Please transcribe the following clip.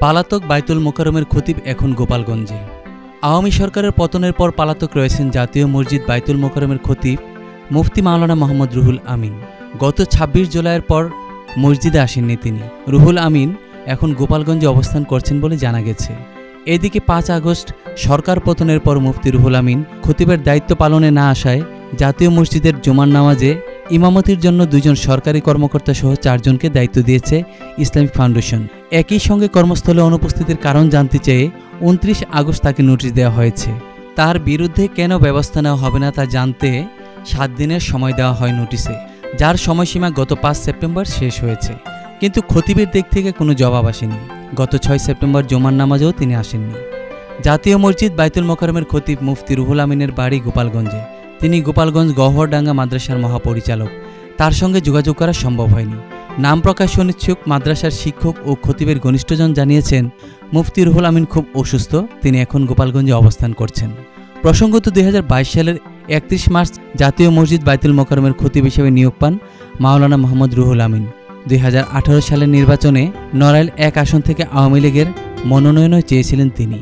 পালাতক বাইতুল মোকাররমের খতিব এখন গোপালগঞ্জে। আওয়ামী সরকারের পতনের পর পালাতক রয়েছেন জাতীয় মসজিদ বাইতুল মোকাররমের খতিব মুফতি মাওলানা মোহাম্মদ রুহুল আমিন। গত ২৬ জুলাইয়ের পর মসজিদে আসেননি তিনি। রুহুল আমিন এখন গোপালগঞ্জে অবস্থান করছেন বলে জানা গেছে। এদিকে ৫ আগস্ট সরকার পতনের পর মুফতি রুহুল আমিন খতিবের দায়িত্ব পালনে না আসায় জাতীয় মসজিদের জুমার নামাজে ইমামতির জন্য ২ জন সরকারি কর্মকর্তা সহ ৪ জনকে দায়িত্ব দিয়েছে ইসলামিক ফাউন্ডেশন। একই সঙ্গে কর্মস্থলে অনুপস্থিতির কারণ জানতে চেয়ে ২৯ আগস্ট তাকে নোটিশ দেওয়া হয়েছে। তার বিরুদ্ধে কেন ব্যবস্থা নেওয়া হবে না তা জানতে ৭ দিনের সময় দেওয়া হয় নোটিশে, যার সময়সীমা গত ৫ সেপ্টেম্বর শেষ হয়েছে। কিন্তু খতিবের দিক থেকে কোনো জবাব আসেনি। গত ৬ সেপ্টেম্বর জুমার নামাজেও তিনি আসেননি। জাতীয় মসজিদ বাইতুল মোকাররমের খতিব মুফতি রুহুল আমিনের বাড়ি গোপালগঞ্জে। তিনি গোপালগঞ্জ গহ্বরডাঙ্গা মাদ্রাসার মহাপরিচালক। তার সঙ্গে যোগাযোগ করা সম্ভব হয়নি। নাম প্রকাশ অনিচ্ছুক মাদ্রাসার শিক্ষক ও খতিবের ঘনিষ্ঠজন জানিয়েছেন, মুফতি রুহুল আমিন খুব অসুস্থ, তিনি এখন গোপালগঞ্জে অবস্থান করছেন। প্রসঙ্গত ২০২২ সালের ৩১ মার্চ জাতীয় মসজিদ বাইতুল মোকাররমের খতিব হিসেবে নিয়োগ পান মাওলানা মোহাম্মদ রুহুল আমিন। ২০১৮ সালের নির্বাচনে নড়াইল ১ আসন থেকে আওয়ামী লীগের মনোনয়নও চেয়েছিলেন তিনি।